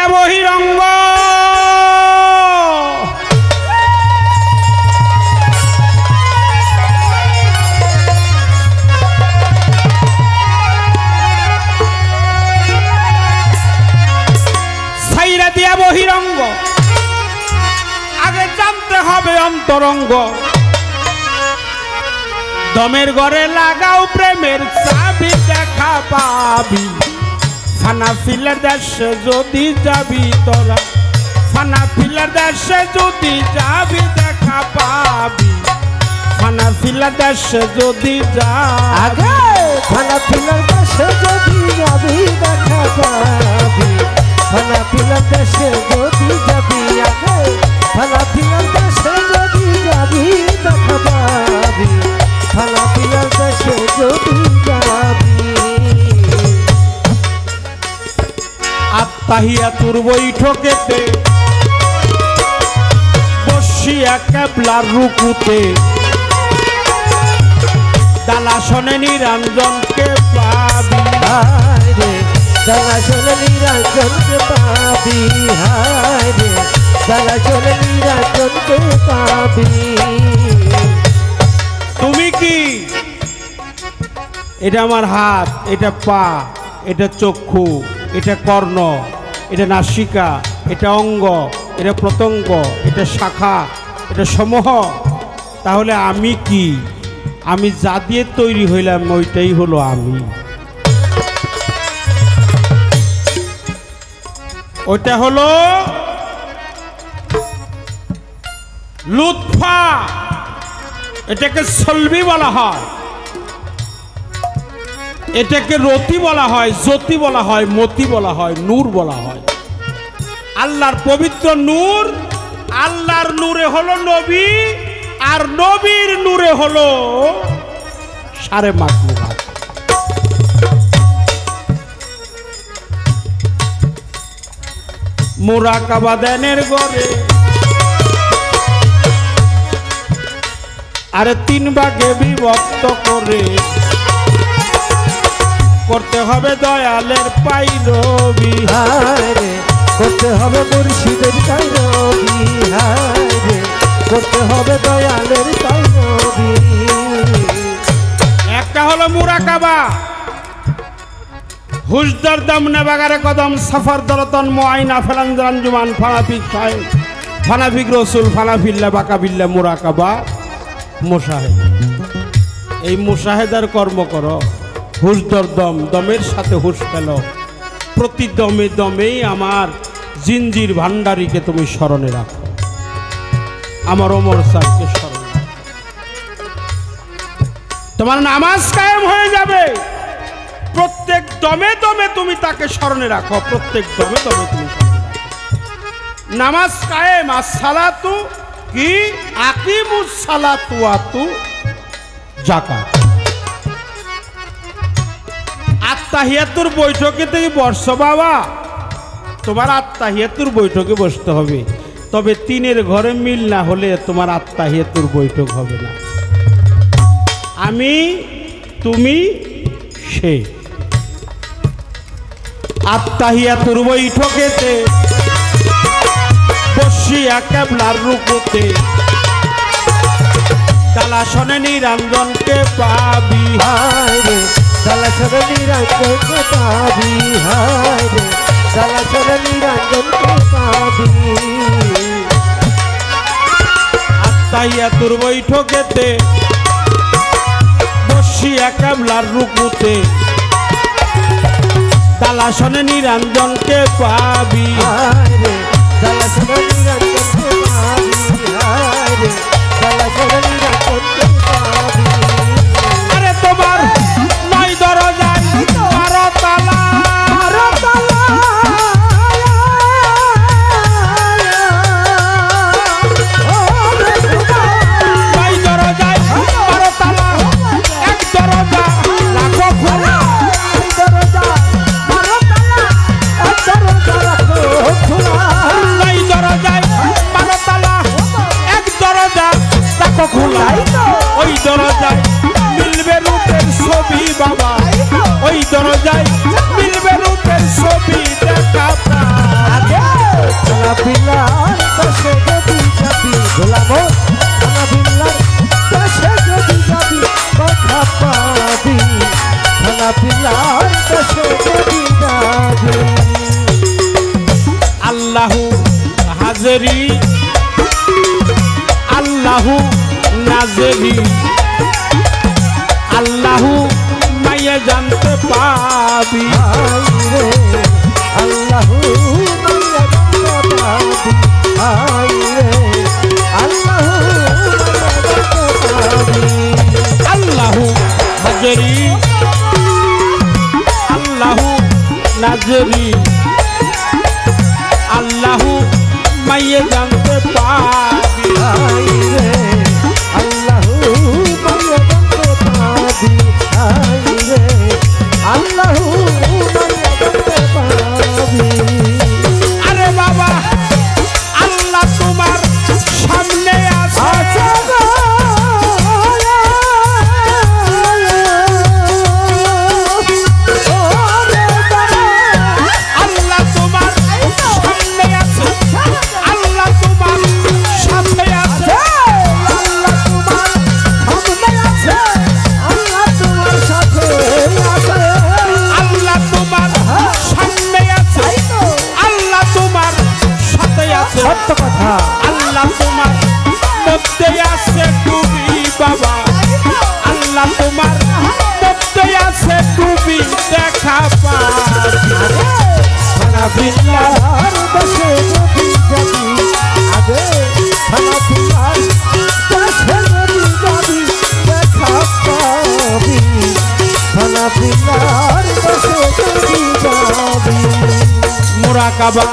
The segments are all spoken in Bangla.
দিয়া বহিরঙ্গ সাইরা দিয়া বহিরঙ্গ আগে জানতে হবে অন্তরঙ্গ দমের ঘরে লাগাও প্রেমের চাবি দেখা পাবি ফানা ফিলার দেশে যদি যাবি তোরা ফানা ফিলার দেশে যদি যাবি দেখা পাবি ফানা ফিলার দেশে যদি যাবি ফানা ফিলার দেশে যদি যাবি দেখা পাবি ফানা ফিলার দেশে যদি যাবি আগে ফানা ফিলার দেশে যদি যাবি দেখা পাবি ফানা ফিলার দেশে যদি যাবি আত্মাহিয়াতুর বৈঠকেতে বসিয়া কেবলার রুকুতে দালাসনে নিরঞ্জনকে পাবি রে দালাসনে নিরঞ্জনকে পাবি রে দালাসনে নিরঞ্জনকে পাবি তুমি কি এটা আমার হাত এটা পা এটা চক্ষু এটা কর্ণ এটা নাসিকা এটা অঙ্গ এটা প্রত্যঙ্গ এটা শাখা এটা সমূহ তাহলে আমি কি আমি যা দিয়ে তৈরি হইলাম ওইটাই হলো আমি ওইটা হলো লুৎফা এটাকে সলবি বলা হয় এটাকে রতি বলা হয় জ্যোতি বলা হয় মতি বলা হয় নূর বলা হয় আল্লাহর পবিত্র নূর আল্লাহর নূরে হলো নবী আর নবীর নূরে হলো সারে মাখলুকাত মুরাকাবা দেনের ঘরে আরে তিন ভাগে বিভক্ত করে করতে হবে দয়ালের পাইরবি রে করতে হবে মুর্শিদের পাইরবি রে করতে হবে দয়ালের পাইরবি একটা হলো মুরাকাবা হুজদার দম নেবাগারে কদম সফর দরতন মুআইনা ফেলান জুমান ফানাফিক সাহেব ফানাফিক রসুল ফানাফিল্লা বাকাবিল্লা মুরাকাবা মুশাহেদা এই মুশাহেদার কর্ম করো হুজদর দম দমের সাথে হুশ পেল প্রতি দমে দমেই আমার জিঞ্জির ভান্ডারীকে তুমি স্মরণে রাখো আমার ওমর সাহেবকে স্মরণে রাখো তোমার নামাজ কায়েম হয়ে যাবে প্রত্যেক দমে দমে তুমি তাকে স্মরণে রাখো প্রত্যেক দমে দমে তুমি স্মরণে রাখো নামাজ কায়েম আসসালাতু কি আকিমুস সালাতু আতু যাকাত আত্মাহিয়াতুর বৈঠকে থেকে বসছো বাবা তোমার আত্মাহিয়াতুর বৈঠকে বসতে হবে তবে তিনের ঘরে মিল না হলে তোমার আত্মাহিয়াতুর বৈঠক হবে না আমি তুমি সে আত্মাহিয়াতুর বৈঠকেতে বসিয়া কেবলার রুকুতে দালাসনে নিরঞ্জনকে পাবি রে দালাসনে নিরঞ্জনকে পাবি রে দালাসনে নিরঞ্জনকে পাবি আত্মাহিয়াতুর বৈঠকেতে বসিয়া কেবলার রুকুতে দালাসনে নিরঞ্জনকে পাবি রে দালাসনে নিরঞ্জনকে পাবি রে দালাসনে নিরঞ্জনকে পাবি আরে তোমার নয় দরজায় 12 তালা নয় দরজায় 12 তালা এক দরজা রাখো খোলা নয় দরজা খানা পিলার দেশে যদি যাবি গোলাম খানা পিলার দেশে যদি যাবি দেখা পাবি খানা পিলার দেশে যদি যাবি আল্লাহু হাজেরি আল্লাহু নাজেরি আল্লাহু মাইয়ে জানতে পাবি রে আল্লাহু মাইয়া জানতে পাবি রে আল্লাহু মাইয়া জানতে পাবি আল্লাহু হাজেরি আল্লাহু নাজেরি আল্লাহু মাইয়ে জানতে পাবি রে আল্লাহু মাইয়া জানতে পাবি রে আল্লাহু মাইয়া জানতে পাবি আরে বাবা আল্লাহ তোমার সামনে আছে আল্লাহ তোমার সামনে আছে আল্লাহ তোমার সাথে আছে আল্লাহ তোমার সামনে আছে আল্লাহ তোমার সাথে আছে আল্লাহ তোমার সামনে আছে আল্লাহ তোমার সাথে আছে সত্য কথা আল্লাহ তোমার মধ্যে আছে তুমি বাবা আল্লাহ তোমার মধ্যে আছে তুমি দেখা পাবি খানা পিলার দেশে যদি যাবি আগে খানা পিলার দেশে যদি যাবি দেখা পাবি খানা পিলার দেশে যদি যাবি মুরাকাবা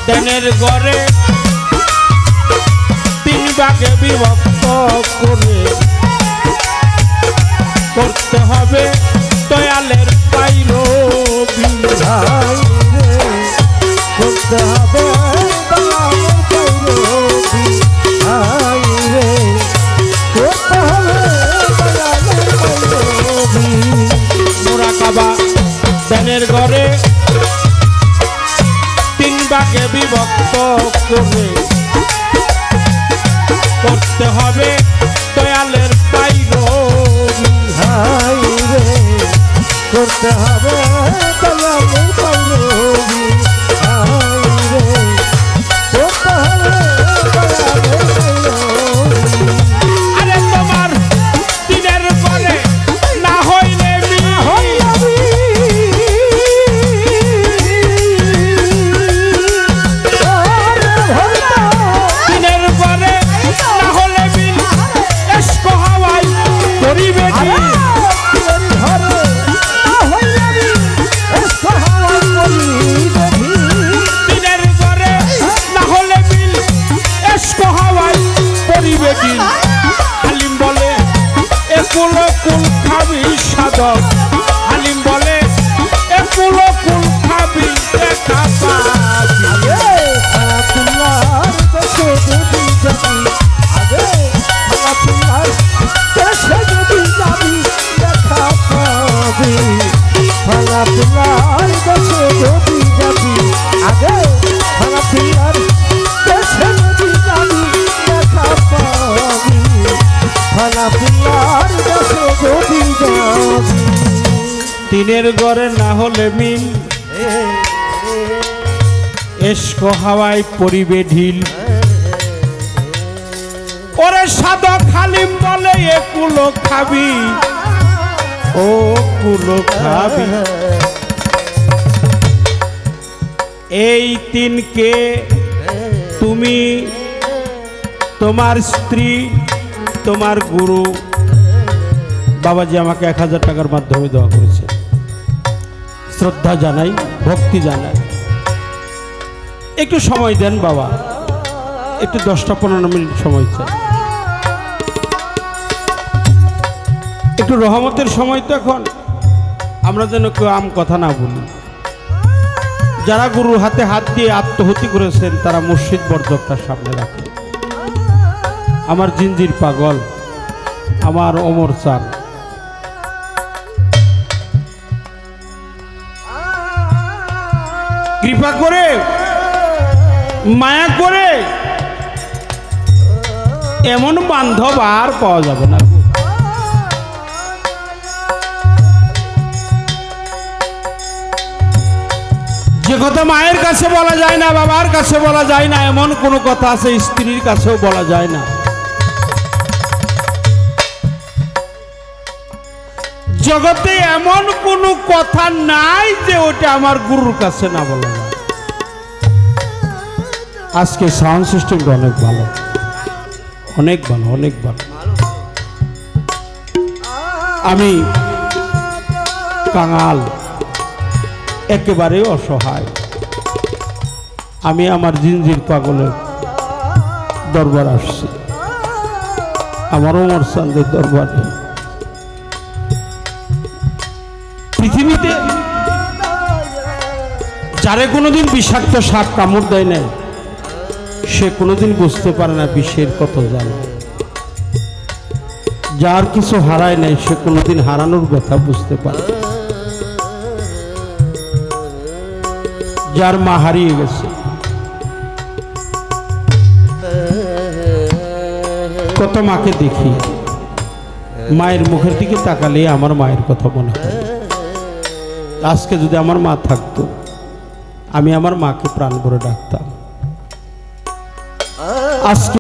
ধ্যানের ঘরে তিন ভাগে বিভক্ত করে করতে হবে দয়ালের পাইরবি ভাই রে করতে হবে দয়ালের পাইরবি ভাই রে করতে হবে দয়ালের পাইরবি মুরাকাবা ধ্যানের ঘরে তিন ভাগে বিভক্ত করে করতে হবে দয়ালের পাইরবি ভাই রে করতে হবে দয়ালের পাইরবি ভাই রে করতে হবে দয়ালের পাইরবি আরে তোমার দিনের পরে না হইলে দিনের পরে না হলে বিন এসকো হাওয়াই করিবে কি দিনের পরে না হলে বিন এসকো হাওয়াই করিবে কি হালিম বলে একুল কুল খাবি সাধক হালিম বলে একুল কুল খাবি দেখা পাবি পিলার দেশে যদি যাবি আগে ভাঙা পিলার দেশে যদি যাবি দেখা পাবি ভাঙা পিলার দেশে যদি যাবি দিনের ঘরে না হলে মিল এসকো হাওয়ায় পরিবে ঢিল ওরে সাধক হালিম বলে এ কুলো খাবি ও কুলো খাবি এই তিনকে তুমি তোমার স্ত্রী তোমার গুরু বাবাজি আমাকে 1000 টাকার মাধ্যমে দোয়া করেছে শ্রদ্ধা জানাই ভক্তি জানাই একটু সময় দেন বাবা একটু 10-15 মিনিট সময় চাই একটু রহমতের সময় তো এখন আমরা যেন কেউ আম কথা না বলি যারা গুরুর হাতে হাত দিয়ে আত্মহতি করেছেন তারা মুর্শিদ বর্জকটার সামনে রাখে আমার জিঞ্জির পাগল আমার ওমর চান কৃপা করে মায়া করে এমন বান্ধব আর পাওয়া যাবে না। যে কথা মায়ের কাছে বলা যায় না, বাবার কাছে বলা যায় না, এমন কোনো কথা আছে স্ত্রীর কাছেও বলা যায় না। জগতে এমন কোনো কথা নাই যে ওটা আমার গুরুর কাছে না বলা যায়। আজকে সাউন্ড সিস্টেমটা অনেক ভালো, অনেক ভালো, অনেক ভালো। আমি কাঙাল, একেবারে অসহায়। আমি আমার জিনজির পাগলের দরবার আসছি, আমার ওমর চাঁদের দরবারে। পৃথিবীতে যারে কোনোদিন বিষাক্ত সাপ কামড় দেয় না, সে কোনোদিন বুঝতে পারে না বিষের কত জ্বালা। যার কিছু হারায় নাই, সে কোনোদিন হারানোর কথা বুঝতে পারে। যার মা হারিয়ে গেছে, কত মাকে দেখি, মায়ের মুখের দিকে তাকালে আমার মায়ের কথা মনে হয়। আজকে যদি আমার মা থাকতো, আমি আমার মাকে প্রাণ ভরে ডাকতাম। আজকে